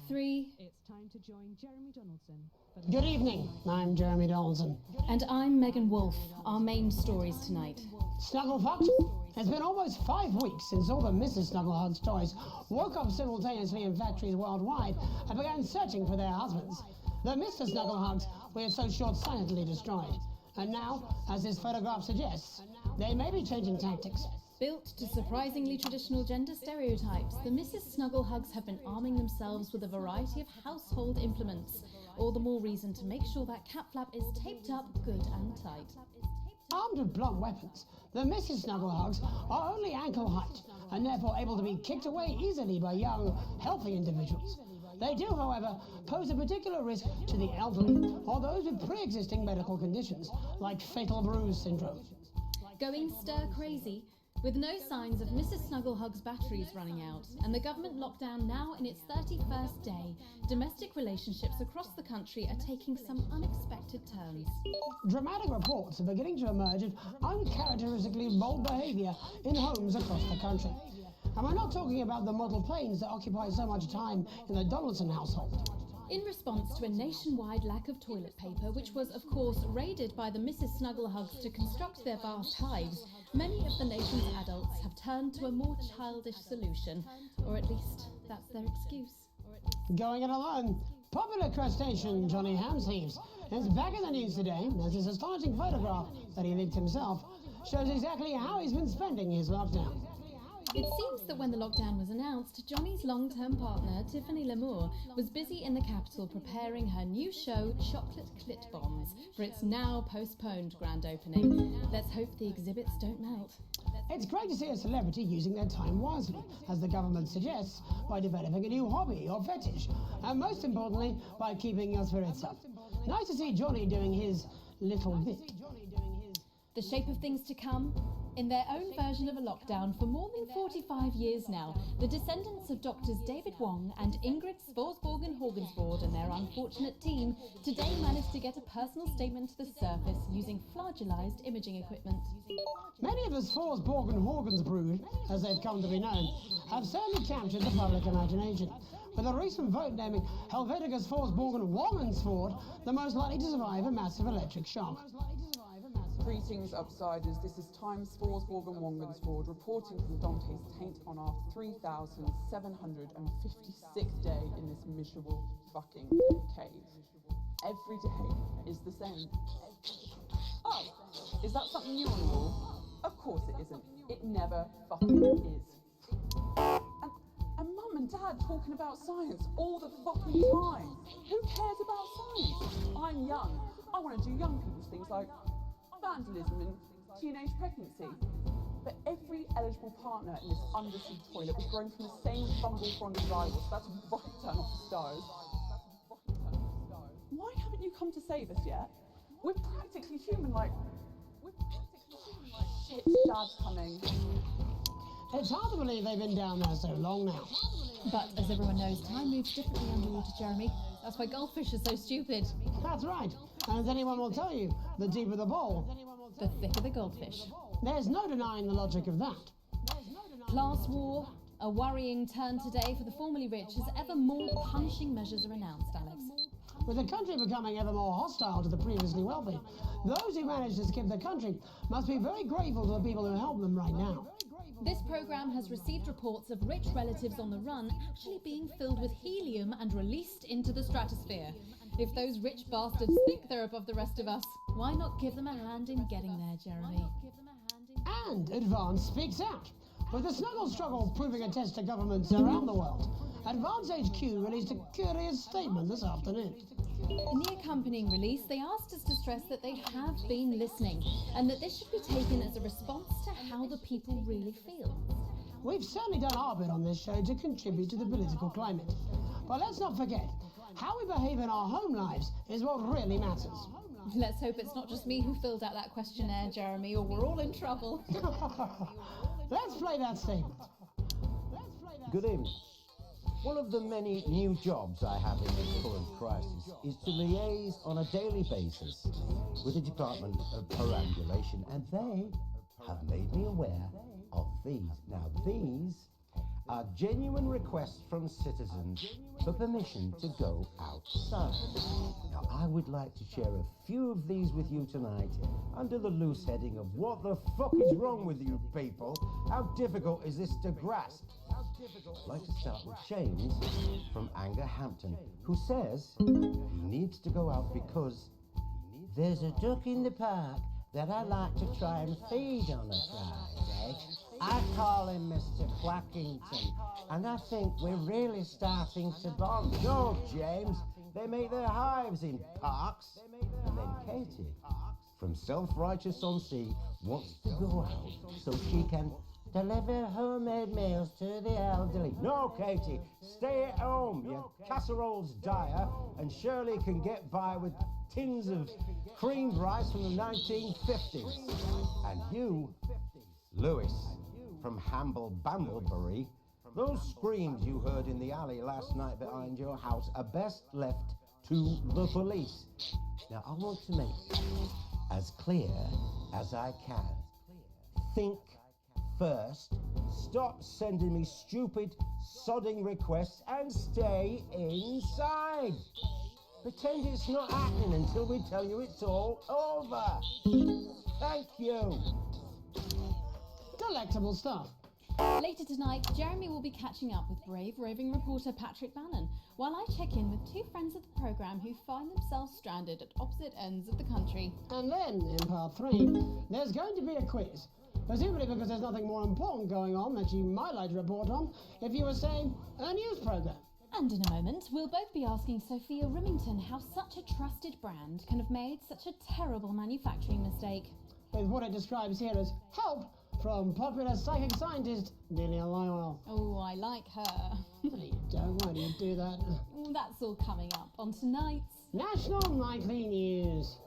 3. It's time to join Jeremy Donaldson. Good evening, I'm Jeremy Donaldson. And I'm Megan Wolfe. Our main stories tonight. Snugglefucked? It's been almost 5 weeks since all the Mrs. Snugglehugs toys woke up simultaneously in factories worldwide and began searching for their husbands. The Mr. Snugglehugs were so short-sightedly destroyed. And now, as this photograph suggests, they may be changing tactics. Built to surprisingly traditional gender stereotypes, the Mrs. Snugglehugs have been arming themselves with a variety of household implements. All the more reason to make sure that cat flap is taped up good and tight. Armed with blunt weapons, the Mrs. Snugglehugs are only ankle height and therefore able to be kicked away easily by young, healthy individuals. They do, however, pose a particular risk to the elderly or those with pre-existing medical conditions, like fatal bruise syndrome. Going stir crazy, with no signs of Mrs. Snugglehugs' batteries running out, and the government lockdown now in its 31st day, domestic relationships across the country are taking some unexpected turns. Dramatic reports are beginning to emerge of uncharacteristically bold behaviour in homes across the country. And we're not talking about the model planes that occupy so much time in the Donaldson household. In response to a nationwide lack of toilet paper, which was of course raided by the Mrs. Snugglehugs to construct their vast hives, many of the nation's adults have turned to a more childish solution, or at least that's their excuse. Going it alone, popular crustacean Johnny Hamsleeves is back in the news today as his astonishing photograph that he leaked himself shows exactly how he's been spending his lockdown. It seems that when the lockdown was announced, Johnny's long-term partner, Tiffany Lamour, was busy in the capital preparing her new show, Chocolate Clit Bombs, for its now postponed grand opening. Let's hope the exhibits don't melt. It's great to see a celebrity using their time wisely, as the government suggests, by developing a new hobby or fetish, and most importantly, by keeping your spirits up. Nice to see Johnny doing his little bit. The shape of things to come? In their own version of a lockdown for more than 45 years now, the descendants of Doctors David Wong and Ingrid Svorsborgen Horgensvoord and their unfortunate team today managed to get a personal statement to the surface using flagellized imaging equipment. Many of the Svorsborgen Horgensbrood, as they've come to be known, have certainly captured the public imagination, with a recent vote naming Helvetica Svorsborgen Wongensvoord the most likely to survive a massive electric shock. Greetings, Upsiders. This is Times Svorsborgen Wongensvoord reporting from Dante's Taint on our 3,756th day in this miserable fucking cave. Every day is the same. Oh, is that something new on the wall? Of course it isn't. It never fucking is. And Mum and Dad talking about science all the fucking time. Who cares about science? I'm young. I want to do young people's things like vandalism and teenage pregnancy. But every eligible partner in this undersea toilet was grown from the same fungal fronded rival, so that's a right turn off the stars. Why haven't you come to save us yet? We're practically human, like... Shit, Dad's coming. It's hard to believe they've been down there so long now. But as everyone knows, time moves differently underwater, Jeremy. That's why goldfish are so stupid. That's right. And as anyone will tell you, the deeper the bowl, the thicker the goldfish. There's no denying the logic of that. Class war, a worrying turn today for the formerly rich as ever more punishing measures are announced, Alex. With the country becoming ever more hostile to the previously wealthy, those who manage to skip the country must be very grateful to the people who help them right now. This programme has received reports of rich relatives on the run actually being filled with helium and released into the stratosphere. If those rich bastards think they're above the rest of us, why not give them a hand in getting there, Jeremy? And Advance speaks out. With the snuggle struggle proving a test to governments around the world, Advance HQ released a curious statement this afternoon. In the accompanying release, they asked us to stress that they have been listening and that this should be taken as a response to how the people really feel. We've certainly done our bit on this show to contribute to the political climate. But let's not forget, how we behave in our home lives is what really matters. Let's hope it's not just me who filled out that questionnaire, Jeremy, or we're all in trouble. Let's play that statement. Good evening. One of the many new jobs I have in this current crisis is to liaise on a daily basis with the Department of Perambulation, and they have made me aware of these. Now, these are genuine requests from citizens for permission to go outside. Now, I would like to share a few of these with you tonight under the loose heading of what the fuck is wrong with you people? How difficult is this to grasp? I'd like to start with James from Angerhampton, who says he needs to go out because there's a duck in the park that I like to try and feed on a Friday. I call him Mr. Quackington, and I think we're really starting to bond. No, James, they make their hives in parks. And then Katie, from Self-Righteous-on-Sea, wants to go out so she can deliver homemade meals to the elderly. No, Katie, stay at home. Your casserole's dire, and Shirley can get by with tins of creamed rice from the 1950s. And you, Lewis, from Hamble-Bamblebury, those screams you heard in the alley last night behind your house are best left to the police. Now, I want to make as clear as I can. Think first, stop sending me stupid, sodding requests and stay inside. Pretend it's not happening until we tell you it's all over. Thank you. Delectable stuff. Later tonight, Jeremy will be catching up with brave roving reporter Patrick Bannon, while I check in with two friends of the programme who find themselves stranded at opposite ends of the country. And then, in part 3, there's going to be a quiz. Presumably because there's nothing more important going on that you might like to report on if you were, say, a news programme. And in a moment, we'll both be asking Sophia Rimington how such a trusted brand can have made such a terrible manufacturing mistake. With what it describes here as help from popular psychic scientist Delia Lywell. Oh, I like her. No, you don't. Why do you do that? That's all coming up on tonight's National Nightly News.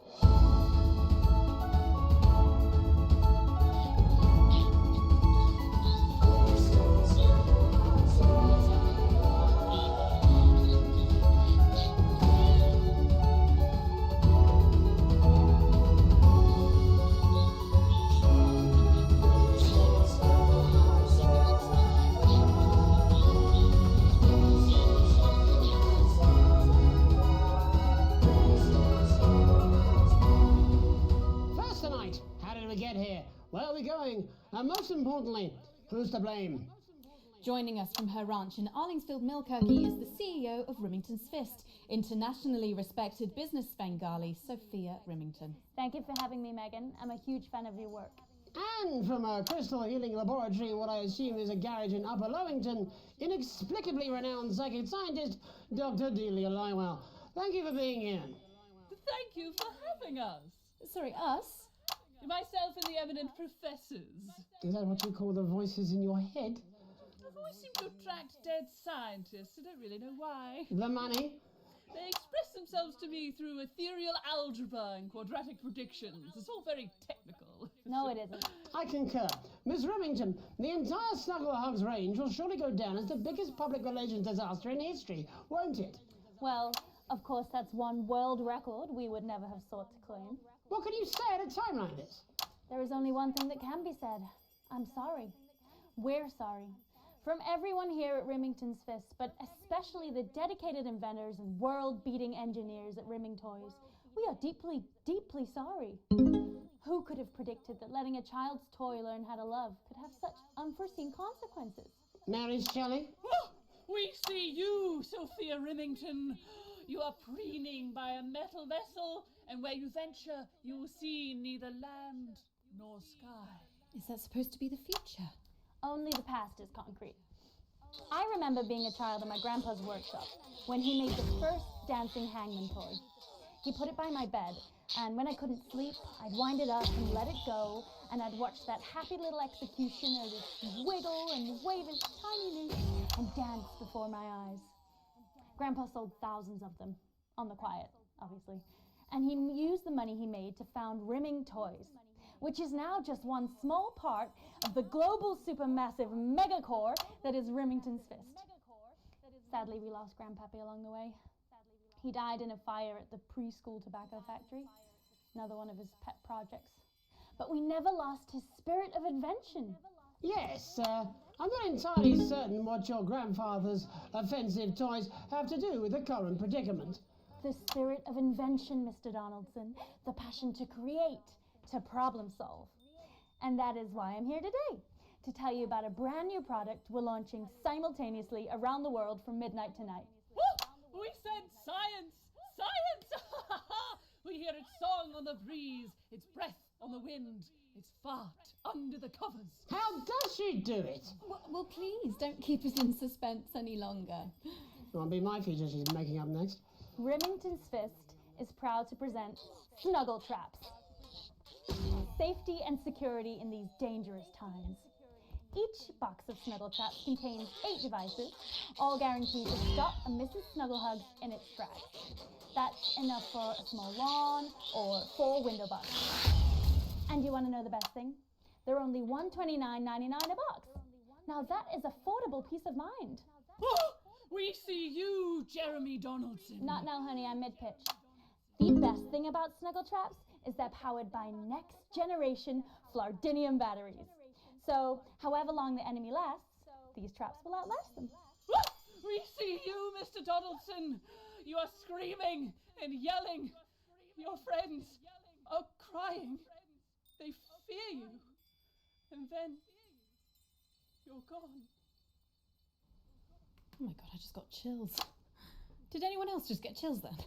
Where are we going? And most importantly, who's to blame? Joining us from her ranch in Arlingsfield, Milkirky is the CEO of Rimington's Fist, internationally respected business Svengali, Sophia Rimington. Thank you for having me, Megan. I'm a huge fan of your work. And from a crystal healing laboratory in what I assume is a garage in Upper Lowington, inexplicably renowned psychic scientist, Dr. Delia Lywell. Thank you for being here. Thank you for having us. Sorry, us? Myself and the eminent professors. Is that what you call the voices in your head? I've always seemed to attract dead scientists. I don't really know why. The money? They express themselves to me through ethereal algebra and quadratic predictions. It's all very technical. No, it isn't. I concur. Miss Remington, the entire Snugglehugs range will surely go down as the biggest public relations disaster in history, won't it? Well, of course, that's one world record we would never have sought to claim. What can you say at a time like this? There is only one thing that can be said. I'm sorry. We're sorry. From everyone here at Rimington's Fist, but especially the dedicated inventors and world-beating engineers at Rimming Toys, we are deeply, deeply sorry. Who could have predicted that letting a child's toy learn how to love could have such unforeseen consequences? Mary Shelley? Oh, we see you, Sophia Rimington. You are preening by a metal vessel, and where you venture, you will see neither land nor sky. Is that supposed to be the future? Only the past is concrete. I remember being a child in my grandpa's workshop when he made the first dancing hangman toy. He put it by my bed, and when I couldn't sleep, I'd wind it up and let it go, and I'd watch that happy little executioner just wiggle and wave his tiny noose and dance before my eyes. Grandpa sold thousands of them, on the quiet, obviously, and he used the money he made to found Rimming Toys, which is now just one small part of the global supermassive megacore that is Rimington's Fist. Sadly, we lost Grandpappy along the way. He died in a fire at the preschool tobacco factory, another one of his pet projects. But we never lost his spirit of invention. Yes, I'm not entirely certain what your grandfather's offensive toys have to do with the current predicament. The spirit of invention, Mr. Donaldson. The passion to create, to problem solve. And that is why I'm here today, to tell you about a brand new product we're launching simultaneously around the world from midnight tonight. We said science! Science! We hear its song on the breeze, its breath on the wind, its fart under the covers. How does she do it? Well, please, don't keep us in suspense any longer. Won't be my future she's making up next. Remington's Fist is proud to present Snuggle Traps. Safety and security in these dangerous times. Each box of Snuggle Traps contains 8 devices, all guaranteed to stop a Mrs. Snugglehugs in its tracks. That's enough for a small lawn or 4 window boxes. And you want to know the best thing? They're only $129.99 a box. Now that is affordable peace of mind. We see you, Jeremy Donaldson. Not now, honey, I'm mid-pitch. The best thing about Snuggle Traps is they're powered by next-generation Flardinium batteries. So, however long the enemy lasts, these traps will outlast them. We see you, Mr. Donaldson. You are screaming and yelling. Your friends are crying. They fear you. And then you're gone. Oh my god, I just got chills. Did anyone else just get chills then?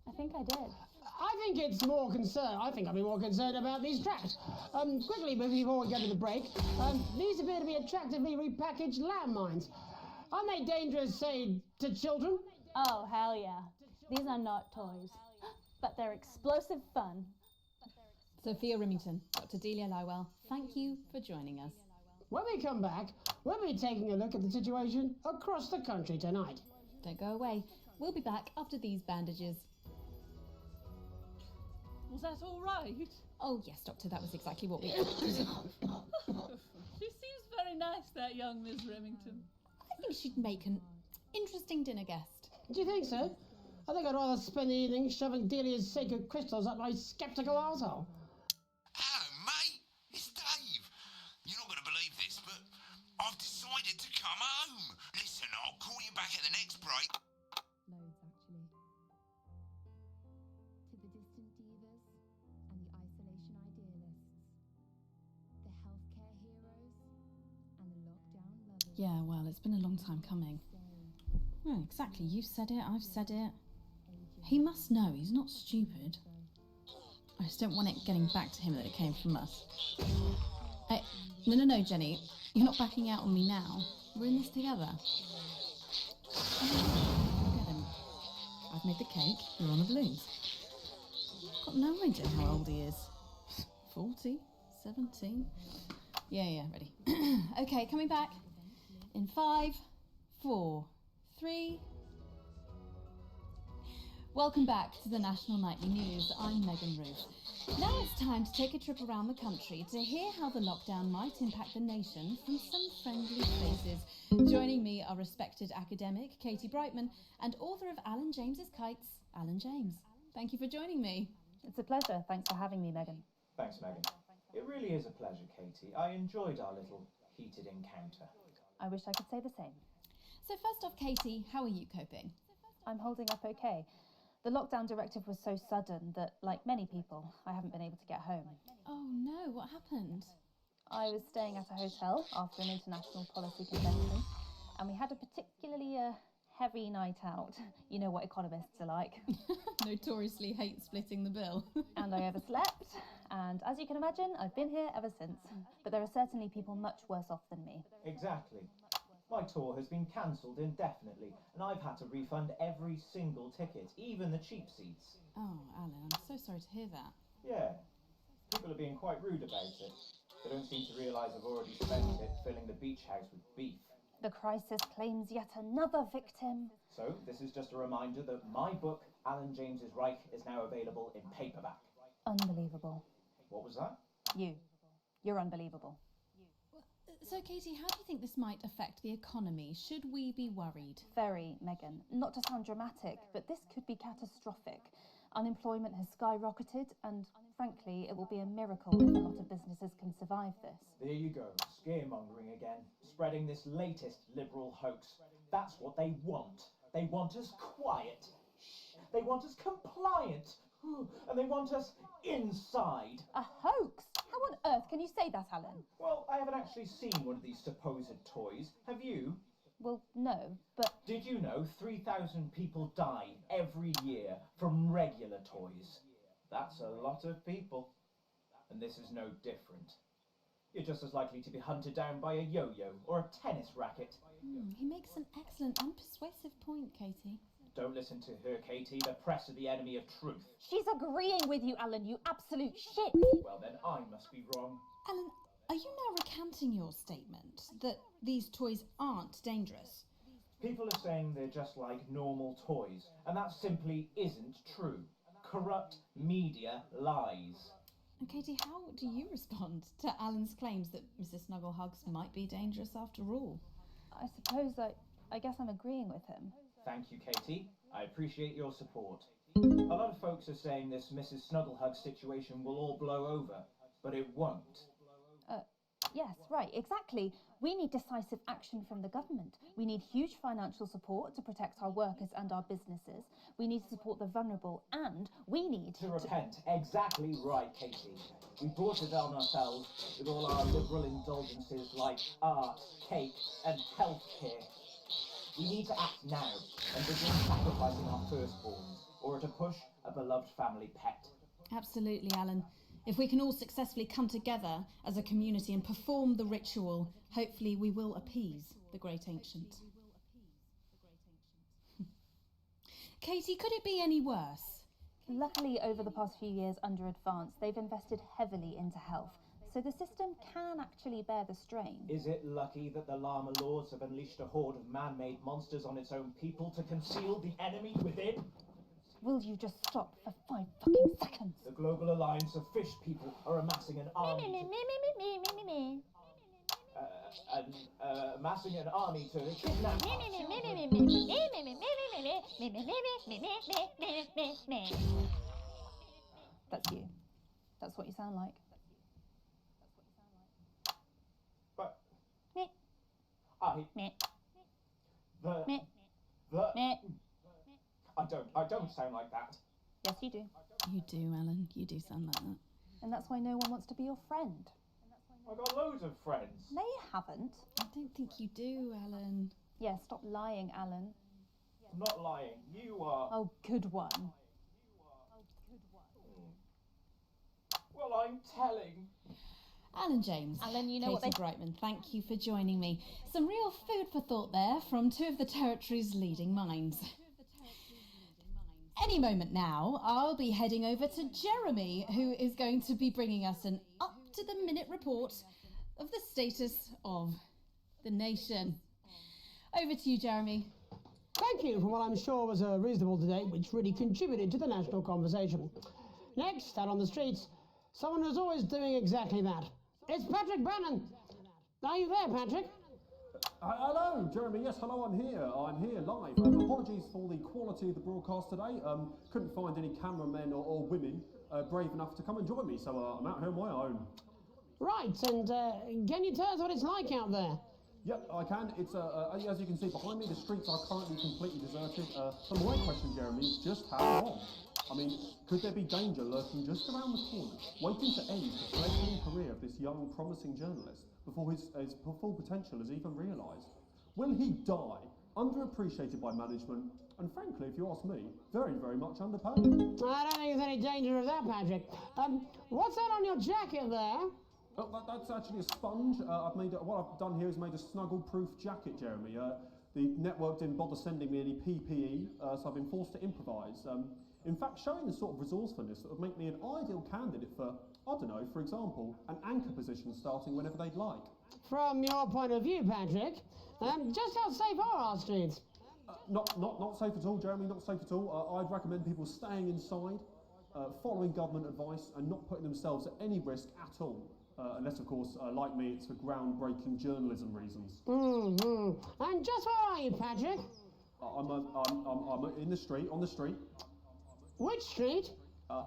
I think I did. I think it's more concerned. I think I'll be more concerned about these traps. Quickly, before we go to the break, these appear to be attractively repackaged landmines. Aren't they dangerous, say, to children? Oh, hell yeah. These are not toys, but they're explosive fun. Sophia Remington, Dr. Delia Lywell, thank you for joining us. When we come back, we'll be taking a look at the situation across the country tonight. Don't go away. We'll be back after these bandages. Was that all right? Oh, yes, Doctor, that was exactly what we... She seems very nice, that young Miss Remington. I think she'd make an interesting dinner guest. Do you think so? I think I'd rather spend the evening shoving Delia's sacred crystals up my sceptical arsehole. Hello, mate. It's Dave. You're not going to believe this, but I've decided to come home. Listen, I'll call you back at the next break. Loads, actually. To the distant divas and the isolation idealists, the healthcare heroes and the lockdown lovers. Yeah, well, it's been a long time coming. Oh, exactly. You've said it, I've said it. He must know, he's not stupid. I just don't want it getting back to him that it came from us. No, Jenny. You're not backing out on me now. We're in this together. Get him. I've made the cake, you're on the balloons. Got no idea how old he is. 40? 17? Yeah, ready. Okay, coming back. In 5, 4, 3... Welcome back to the National Nightly News. I'm Megan Ruth. Now it's time to take a trip around the country to hear how the lockdown might impact the nation from some friendly faces. Joining me are respected academic Katie Brightman and author of Alan James's Kites, Alan James. Thank you for joining me. It's a pleasure. Thanks for having me, Megan. Thanks, Megan. It really is a pleasure, Katie. I enjoyed our little heated encounter. I wish I could say the same. So first off, Katie, how are you coping? I'm holding up okay. The lockdown directive was so sudden that, like many people, I haven't been able to get home. Oh no, what happened? I was staying at a hotel after an international policy convention, and we had a particularly heavy night out. You know what economists are like. Notoriously hate splitting the bill. And I overslept, and as you can imagine, I've been here ever since. But there are certainly people much worse off than me. Exactly. My tour has been cancelled indefinitely, and I've had to refund every single ticket, even the cheap seats. Oh, Alan, I'm so sorry to hear that. Yeah, people are being quite rude about it. They don't seem to realise I've already spent it filling the beach house with beef. The crisis claims yet another victim. So, this is just a reminder that my book, Alan James's Reich, is now available in paperback. Unbelievable. What was that? You're unbelievable. So, Katie, how do you think this might affect the economy? Should we be worried? Very, Megan. Not to sound dramatic, but this could be catastrophic. Unemployment has skyrocketed, and frankly, it will be a miracle if a lot of businesses can survive this. There you go, scaremongering again, spreading this latest liberal hoax. That's what they want. They want us quiet. Shh. They want us compliant. And they want us inside. A hoax? How on earth can you say that, Alan? Well, I haven't actually seen one of these supposed toys. Have you? Well, no, but... Did you know 3,000 people die every year from regular toys? That's a lot of people. And this is no different. You're just as likely to be hunted down by a yo-yo or a tennis racket. He makes an excellent and persuasive point, Katie. Don't listen to her, Katie. The press are the enemy of truth. She's agreeing with you, Alan, you absolute shit! Well, then I must be wrong. Alan, are you now recanting your statement that these toys aren't dangerous? People are saying they're just like normal toys, and that simply isn't true. Corrupt media lies. And Katie, how do you respond to Alan's claims that Mrs. Snugglehugs might be dangerous after all? I suppose I guess I'm agreeing with him. Thank you, Katie. I appreciate your support. A lot of folks are saying this Mrs. Snugglehug situation will all blow over, but it won't. Yes, right, exactly. We need decisive action from the government. We need huge financial support to protect our workers and our businesses. We need to support the vulnerable, and we need to repent. Exactly right, Katie. We brought it on ourselves with all our liberal indulgences like art, cake, and healthcare. We need to act now and begin sacrificing our firstborns, or to push a beloved family pet. Absolutely, Alan. If we can all successfully come together as a community and perform the ritual, hopefully we will appease the great ancient. Katie, could it be any worse? Luckily, over the past few years under Advance, they've invested heavily into health, so the system can actually bear the strain. Is it lucky that the Llama Lords have unleashed a horde of man-made monsters on its own people to conceal the enemy within? Will you just stop for 5 fucking seconds? The Global Alliance of Fish People are amassing an army amassing an army to kidnap us. That's you. That's what you sound like. But Me. I don't sound like that. Yes, you do. You do, Alan. You do sound like that. And that's why no one wants to be your friend. I've got loads of friends. No, you haven't. I don't think you do, Alan. Yeah, stop lying, Alan. I'm not lying. You are. Oh, good one. Well, I'm telling. Alan James. Alan, you know Katie Brightman, thank you for joining me. Some real food for thought there from two of the territory's leading minds. Any moment now, I'll be heading over to Jeremy, who is going to be bringing us an up-to-the-minute report of the status of the nation. Over to you, Jeremy. Thank you for what I'm sure was a reasonable debate which really contributed to the national conversation. Next, out on the streets, someone who's always doing exactly that. It's Patrick Brannan. Are you there, Patrick? Hello, Jeremy. Yes, hello, I'm here live. Apologies for the quality of the broadcast today. Couldn't find any cameramen or women brave enough to come and join me, so I'm out here on my own. Right, and can you tell us what it's like out there? Yep, I can. It's as you can see behind me, the streets are currently completely deserted. So my question, Jeremy, is just how long? I mean, could there be danger lurking just around the corner, waiting to end the fledgling career of this young, promising journalist before his full potential is even realised? Will he die, underappreciated by management, and frankly, if you ask me, very, very much underpaid? I don't think there's any danger of that, Patrick. What's that on your jacket there? Oh, that's actually a sponge. What I've done here is made a snuggle-proof jacket, Jeremy. The network didn't bother sending me any PPE, so I've been forced to improvise. In fact, showing the sort of resourcefulness that would make me an ideal candidate for, I don't know, for example, an anchor position starting whenever they'd like. From your point of view, Patrick, just how safe are our streets? Not safe at all, Jeremy, not safe at all. I'd recommend people staying inside, following government advice, and not putting themselves at any risk at all. Unless, of course, like me, it's for groundbreaking journalism reasons. Mm-hmm. And just where are you, Patrick? I'm in the street, on the street. Which street? I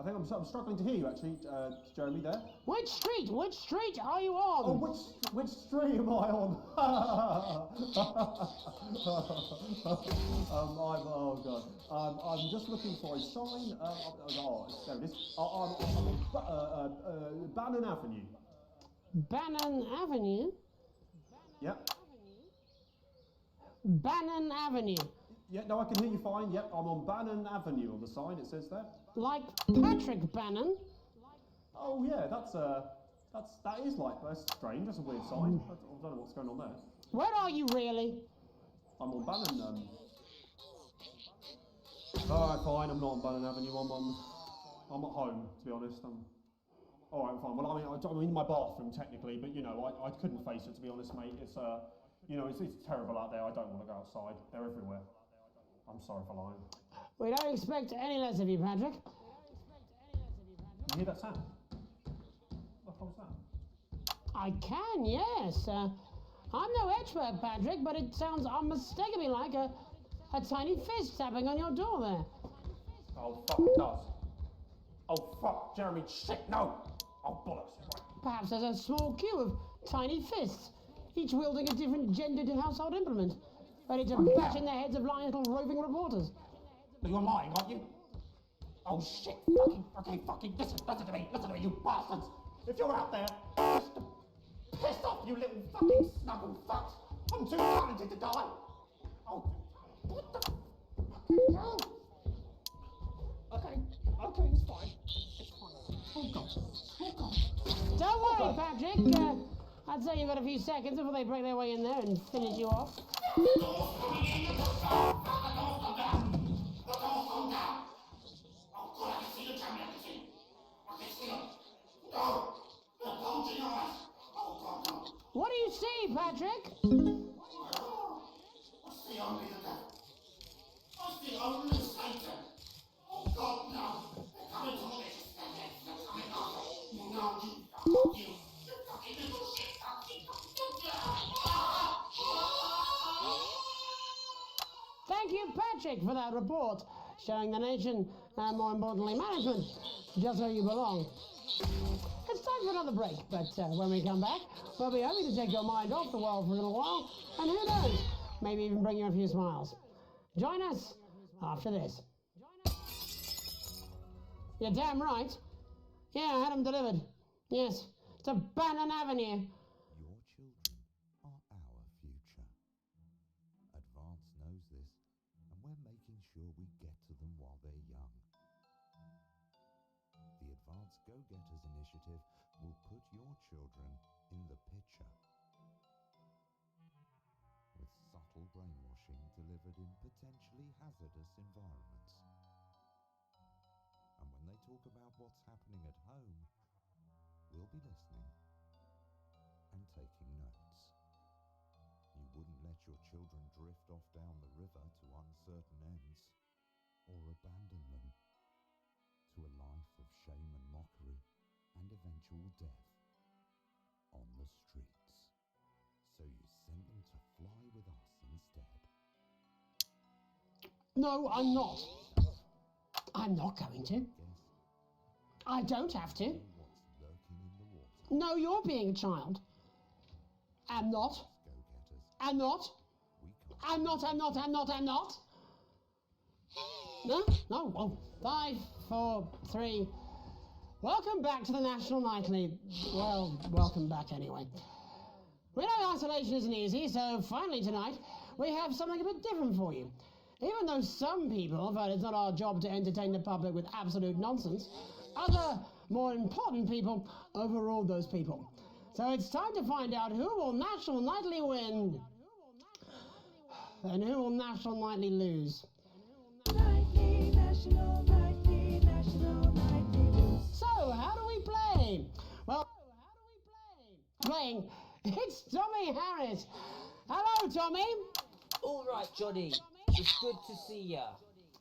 think I'm struggling to hear you actually, Jeremy. There. Which street? Which street are you on? Oh, which street am I on? Oh god. I'm just looking for a sign. There it is. I'm on Bannon Avenue. Bannon Avenue? Yep. Bannon Avenue. Yeah, no, I can hear you fine. Yep, I'm on Bannon Avenue on the sign. It says there. Like Patrick Bannon? Oh yeah, that is like, that's strange. That's a weird sign. I don't know what's going on there. Where are you really? I'm on Bannon. Alright, fine. I'm not on Bannon Avenue. I'm at home, to be honest. Alright, fine. Well, I'm in my bathroom technically, but you know, I couldn't face it, to be honest, mate. It's you know, it's terrible out there. I don't want to go outside. They're everywhere. I'm sorry for lying. We don't expect any less of you, Patrick. You hear that sound? What the hell's that? I can, yes. I'm no expert, Patrick, but it sounds unmistakably like a tiny fist tapping on your door there. Oh, fuck, it does. Oh, fuck, Jeremy, shit, no! Oh, bollocks. Perhaps there's a small queue of tiny fists, each wielding a different gendered household implement, ready to bash in the heads of lying little roving reporters. You're lying, aren't you? Oh, shit, fucking, listen to me, you bastards! If you're out there, just piss off, you little fucking snuggle fucks! I'm too talented to die! Oh, what the fucking hell? Okay, it's fine. It's fine. Oh, God. Don't worry, Patrick. I'd say you've got a few seconds before they break their way in there and finish you off. What do you see, Patrick? Only Satan. Oh God, no. They're coming to me. They're coming. No, you fucking little shit. Thank you, Patrick, for that report, showing the nation, and more importantly, management, just where you belong. It's time for another break, but when we come back, we'll be happy to take your mind off the world for a little while, and who knows, maybe even bring you a few smiles. Join us after this. You're damn right. Yeah, I had them delivered. Yes, to Bannon Avenue. Your children are our future. Advance knows this, and we're making sure we get to them while they're young. The Advance Go-Getters initiative will put your children in the picture. With subtle brainwashing delivered in potentially hazardous environments. And when they talk about what's happening at home, we'll be listening and taking notes. You wouldn't let your children drift off down the river to uncertain ends, or abandon them to a life of shame and mockery and eventual death on the streets. So you sent them to fly with us instead. No, I'm not. I'm not going to. I don't have to. No, you're being a child. I'm not. I'm not. I'm not. No? Oh, 5, 4, 3. Welcome back to the National Nightly. Well, welcome back anyway. We know isolation isn't easy, so finally tonight, we have something a bit different for you. Even though some people felt it's not our job to entertain the public with absolute nonsense, other, more important people overruled those people. So it's time to find out who will National Nightly win and who will National Nightly lose. Nightly, National Nightly, National Nightly lose. So, how do we play? Well, playing, it's Tommy Harris. Hello, Tommy. All right, Johnny. It's good to see ya.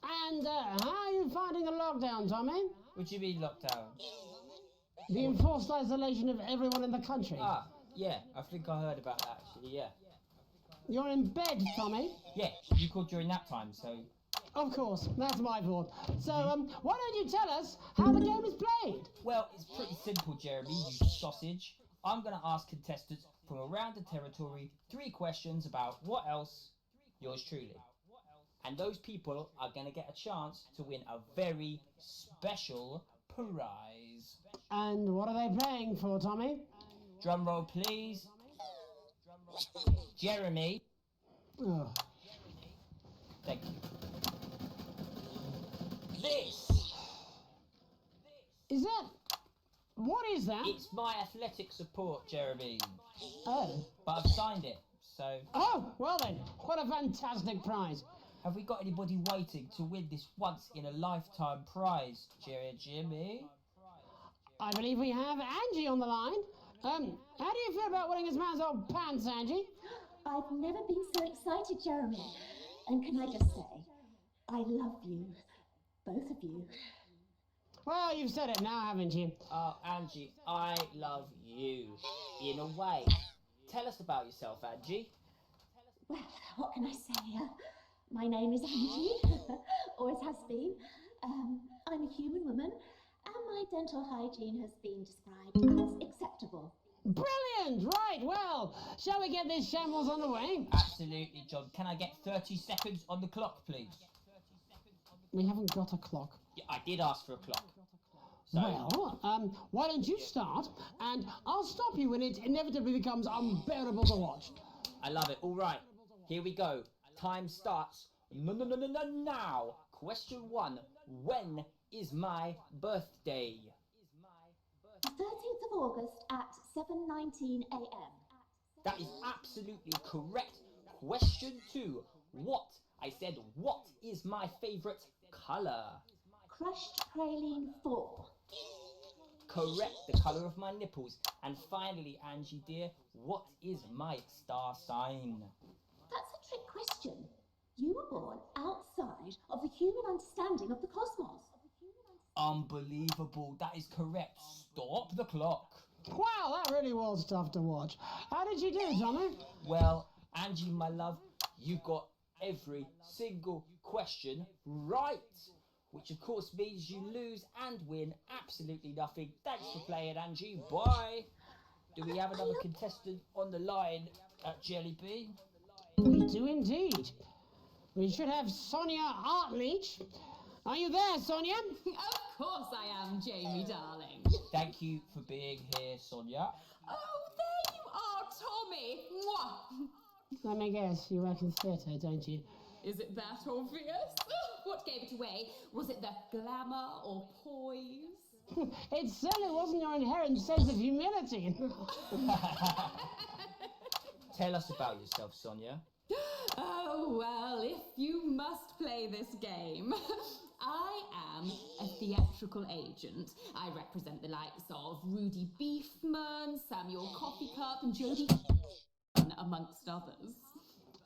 And how are you finding the lockdown, Tommy? What do you mean lockdown? The enforced isolation of everyone in the country. Ah, yeah. I think I heard about that, actually, yeah. You're in bed, Tommy? Yeah, you called during nap time, so... Of course, that's my fault. So, why don't you tell us how the game is played? Well, it's pretty simple, Jeremy, you sausage. I'm going to ask contestants from around the territory 3 questions about what else? Yours truly. And those people are going to get a chance to win a very special prize. And what are they playing for, Tommy? Drum roll, please. Jeremy. Oh. Thank you. This. Is that... What is that? It's my athletic support, Jeremy. Oh. But I've signed it, so... Oh, well then, what a fantastic prize. Have we got anybody waiting to win this once-in-a-lifetime prize, Jimmy? I believe we have Angie on the line. How do you feel about winning this man's old pants, Angie? I've never been so excited, Jeremy. And can I just say, I love you. Both of you. Well, you've said it now, haven't you? Oh, Angie, I love you. In a way. Tell us about yourself, Angie. Well, what can I say? My name is Angie. Always has been. I'm a human woman, and my dental hygiene has been described as acceptable. Brilliant! Right, well, shall we get this shambles on the way? Absolutely, John. Can I get 30 seconds on the clock, please? We haven't got a clock. Yeah, I did ask for a clock. So, well, why don't you start, and I'll stop you when it inevitably becomes unbearable to watch. I love it. All right, here we go. Time starts now. Question 1. When is my birthday? The 13th of August at 7:19 a.m. That is absolutely correct. Question 2. What? I said, what is my favourite colour? Crushed praline 4. Correct, the colour of my nipples. And finally, Angie dear, what is my star sign? That's a trick question. You were born outside of the human understanding of the cosmos. Unbelievable, that is correct. Stop the clock. Wow, that really was tough to watch. How did you do, Tommy? Well, Angie, my love, you got every single question right. Which of course means you lose and win absolutely nothing. Thanks for playing, Angie. Bye. Do we have another contestant on the line at Jelly Bean? We do indeed. We should have Sonia Artleach. Are you there, Sonia? Of course I am, Jamie, darling. Thank you for being here, Sonia. Oh, there you are, Tommy. Mwah. Let me guess, you work in theatre, don't you? Is it that obvious? What gave it away? Was it the glamour or poise? It certainly wasn't your inherent sense of humility. Tell us about yourself, Sonia. Oh, well, if you must play this game. I am a theatrical agent. I represent the likes of Rudy Beefman, Samuel Coffee Cup, and Jodie amongst others.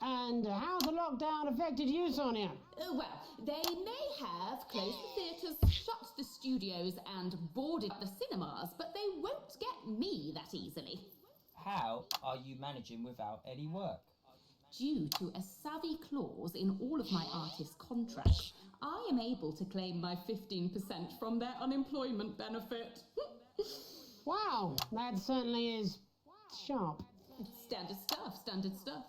And how's the lockdown affected you, Sonia? Well, they may have closed the theatres, shut the studios, and boarded the cinemas, but they won't get me that easily. How are you managing without any work? Due to a savvy clause in all of my artists' contracts, I am able to claim my 15% from their unemployment benefit. Wow, that certainly is sharp. Standard stuff, standard stuff.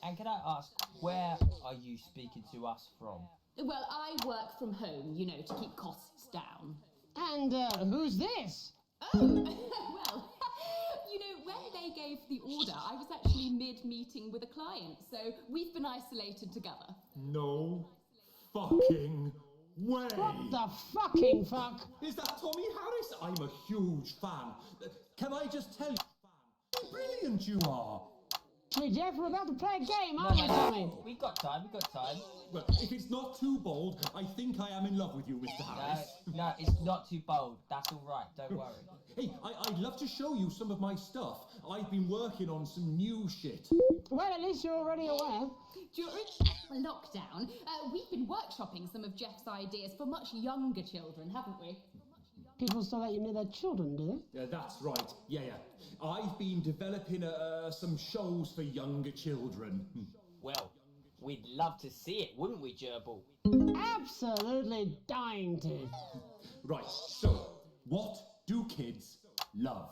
And can I ask, where are you speaking to us from? Well, I work from home, you know, to keep costs down. And who's this? Oh, well, you know, when they gave the order, I was actually mid-meeting with a client, so we've been isolated together. No fucking way! What the fucking fuck? Is that Tommy Harris? I'm a huge fan. Can I just tell you, fan, how brilliant you are? Hey, Jeff, we're about to play a game, aren't we, Tommy? We've got time, we've got time. Well, if it's not too bold, I think I am in love with you, Mr. Harris. No, it's not too bold. That's all right, don't worry. Hey, I'd love to show you some of my stuff. I've been working on some new shit. Well, at least you're already aware. During lockdown, we've been workshopping some of Jeff's ideas for much younger children, haven't we? People still let you near their children, do they? Yeah, that's right. Yeah. I've been developing some shows for younger children. Well, We'd love to see it, wouldn't we, Gerbil? Absolutely dying to. Right, so, what do kids love?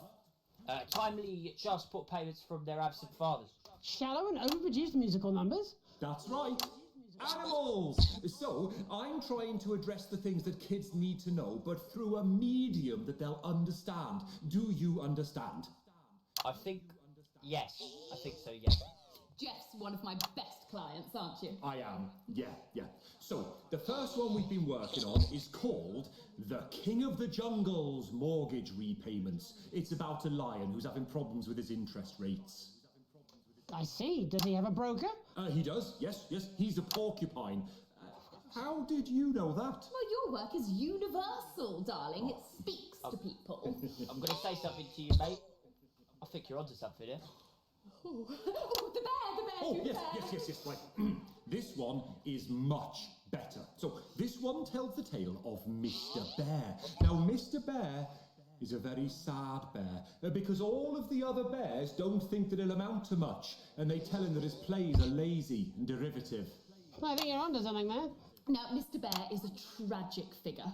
Timely child support payments from their absent fathers. Shallow and overproduced musical numbers? That's right. Animals! So, I'm trying to address the things that kids need to know, but through a medium that they'll understand. Do you understand? I think so, yes. Jeff's one of my best clients, aren't you? I am, yeah. So, the first one we've been working on is called The King of the Jungle's Mortgage Repayments. It's about a lion who's having problems with his interest rates. I see. Does he have a broker? He does, yes. He's a porcupine. How did you know that? Well, your work is universal, darling. It speaks to people. I'm going to say something to you, mate. I think you're onto something here. Oh, the bear, Oh, yes, right. This one is much better. So, this one tells the tale of Mr. Bear. Now, Mr. Bear is a very sad bear, because all of the other bears don't think that he'll amount to much, and they tell him that his plays are lazy and derivative. I think you're onto something there. Now, Mr. Bear is a tragic figure.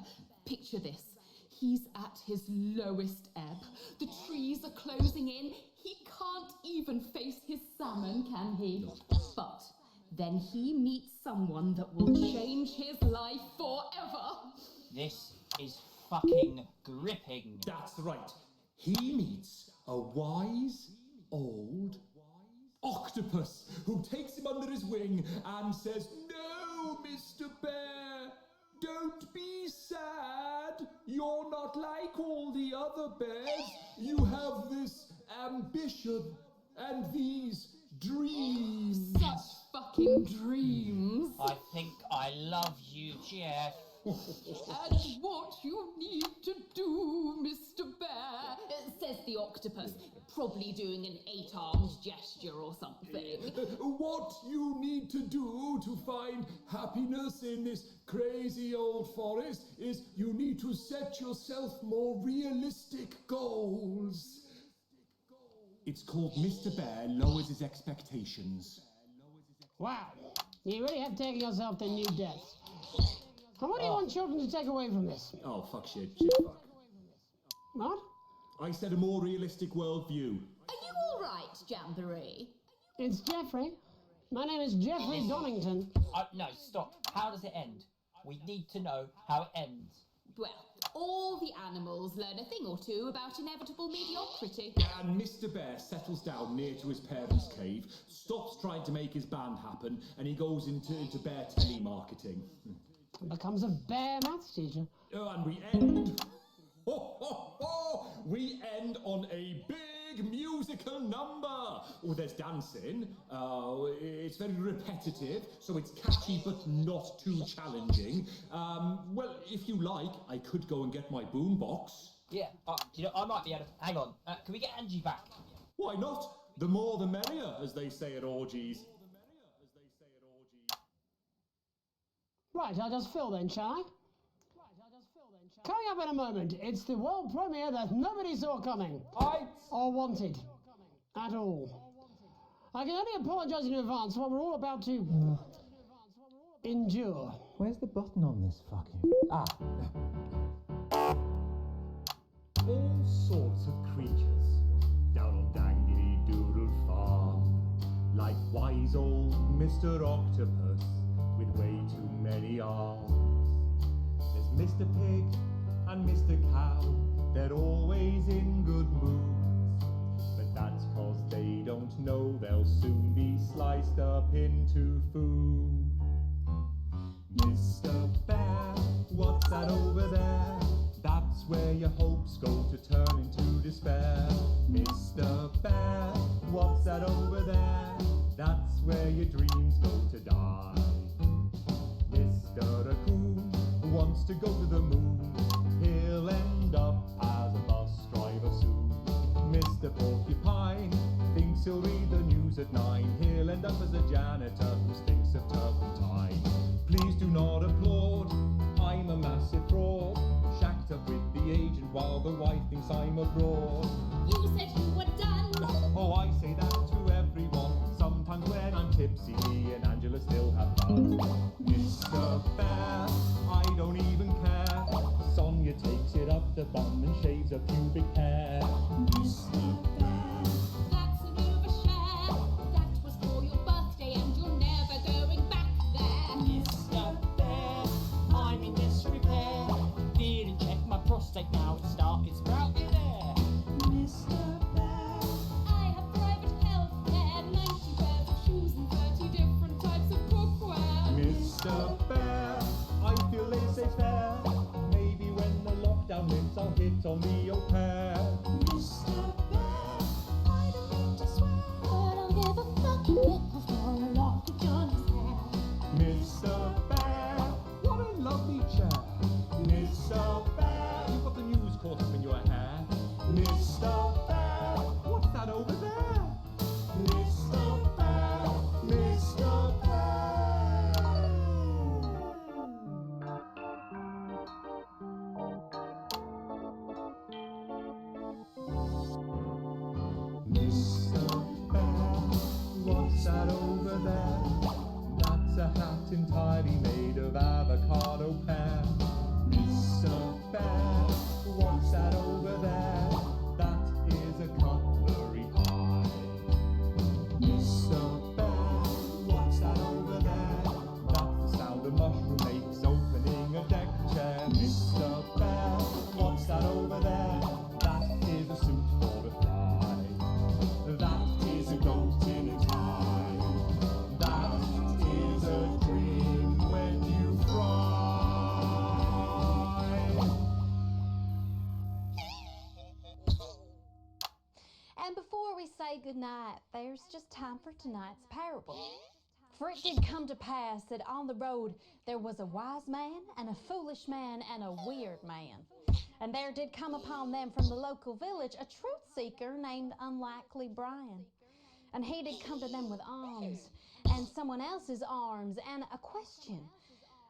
Picture this. He's at his lowest ebb. The trees are closing in. He can't even face his salmon, can he? But then he meets someone that will change his life forever. This is fucking gripping. That's right. He meets a wise old octopus who takes him under his wing and says, "No, Mr. Bear, don't be sad. You're not like all the other bears. You have this ambition and these dreams." Such fucking dreams. I think I love you, Jeff. And what you need to do, Mr. Bear, says the octopus, probably doing an 8-armed gesture or something. What you need to do to find happiness in this crazy old forest is you need to set yourself more realistic goals. It's called Mr. Bear Lowers His Expectations. Wow. You really have taken yourself to new depths. And what do you want children to take away from this? Oh, fuck shit, fuck. What? I said a more realistic worldview. Are you all right, Jamboree? It's Jeffrey. My name is Jeffrey Donington. No, stop. How does it end? We need to know how it ends. Well, all the animals learn a thing or two about inevitable mediocrity. And Mr. Bear settles down near to his parents' cave, stops trying to make his band happen, and he goes into bear telemarketing. Becomes a bear maths teacher. Oh, and we end... We end on a big musical number. Oh, there's dancing. It's very repetitive, so it's catchy but not too challenging. Well, if you like, I could go and get my boombox. Yeah, I might be able to... Hang on, can we get Angie back? Why not? The more the merrier, as they say at orgies. Right, I'll just fill then, shall I? Coming up in a moment, it's the world premiere that nobody saw coming. Or wanted. At all. I can only apologise in advance for what we're all about to... endure. Where's the button on this fucking... All sorts of creatures down on Dangly Doodle Farm, like wise old Mr. Octopus with way too many arms. There's Mr. Pig and Mr. Cow, they're always in good moods, but that's 'cause they don't know they'll soon be sliced up into food. Mr. Bear, what's that over there? That's where your hopes go to turn into despair. Mr. Bear, what's that over there? That's where your dreams go to die. Mr. Raccoon wants to go to the moon. He'll end up as a bus driver soon. Mr. Porcupine thinks he'll read the news at 9. He'll end up as a janitor who stinks of turpentine. Please do not applaud, I'm a massive fraud, shacked up with the agent while the wife thinks I'm abroad. You said you were done. Oh, I say that to everyone. Sometimes when I'm tipsy, me and Angela still have take now, it's sprouting there. Mr. Bear. I have private healthcare, 90 pairs of shoes and 30 different types of cookware. Mr. Bear, I feel laissez-faire. Maybe when the lockdown lifts, I'll hit on the au pair. Mr. Bear. I don't mean to swear, but I'll give a fucking nickel for a lock of Johnny's hair. Mr. Bear, what a lovely chair. Mr. Bear, you've got the news caught up in your hair. Mr. Bear, what's that over there? Mr. Bear, Mr. Bear. Mr. Bear, what's that over there? That's a hat entirely made of avocado pear. Mr. Bear, what's that over there? That is a cutlery pie. Mr. Bear, what's that over there? That's the sound a mushroom makes opening a deck chair. Mr. Bear, what's that over there? That is a suit for a fly. That is a goat in a tie. That is a dream when you fry. And before we say goodnight, there's just time for tonight's parable. For it did come to pass that on the road there was a wise man and a foolish man and a weird man. And there did come upon them from the local village a truth seeker named Unlikely Brian. And he did come to them with alms and someone else's arms and a question.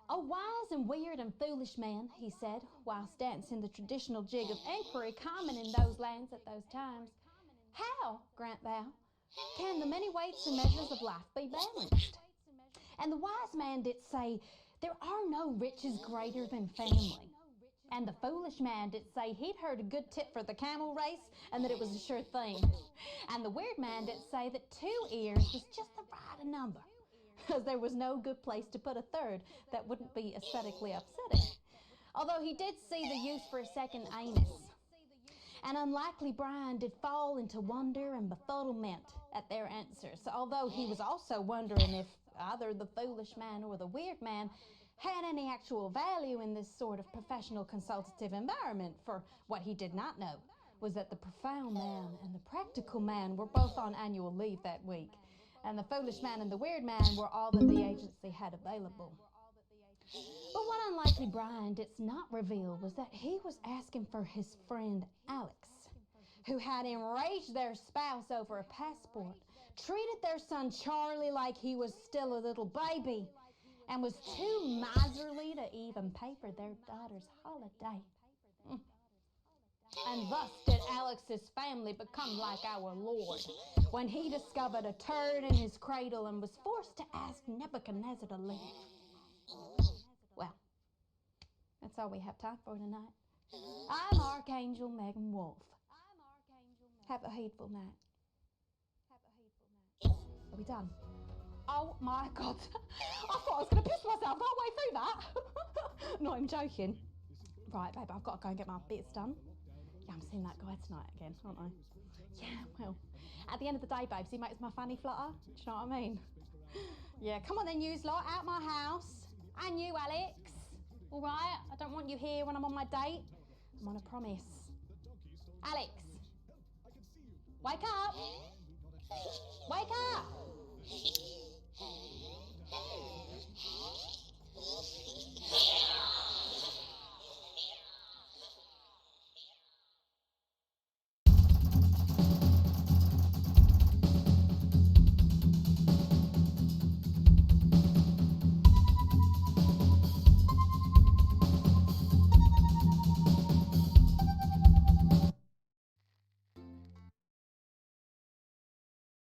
"O wise and weird and foolish man," he said, whilst dancing the traditional jig of inquiry common in those lands at those times, "how, grant thou, can the many weights and measures of life be balanced?" And the wise man did say, "There are no riches greater than family." And the foolish man did say he'd heard a good tip for the camel race and that it was a sure thing. And the weird man did say that 2 ears was just the right number, because there was no good place to put a third that wouldn't be aesthetically upsetting. Although he did see the use for a second anus. And Unlikely Brian did fall into wonder and befuddlement at their answers, although he was also wondering if either the foolish man or the weird man had any actual value in this sort of professional consultative environment. For what he did not know was that the profound man and the practical man were both on annual leave that week, and the foolish man and the weird man were all that the agency had available. But what Unlikely Brian did not reveal was that he was asking for his friend Alex, who had enraged their spouse over a passport, treated their son Charlie like he was still a little baby, and was too miserly to even pay for their daughter's holiday. And thus did Alex's family become like our Lord, when he discovered a turd in his cradle and was forced to ask Nebuchadnezzar to leave. Well, that's all we have time for tonight. I'm Archangel Megan Wolf. Have a hateful night. Are we done? Oh my God. I thought I was going to piss myself halfway through that. Not even joking. Right, babe, I've got to go and get my bits done. Yeah, I'm seeing that guy tonight again, aren't I? Yeah, well, at the end of the day, babes, he makes my fanny flutter. Do you know what I mean? Yeah, come on then, yous lot, out my house. And you, Alex. All right? I don't want you here when I'm on my date. I'm on a promise. Alex, wake up.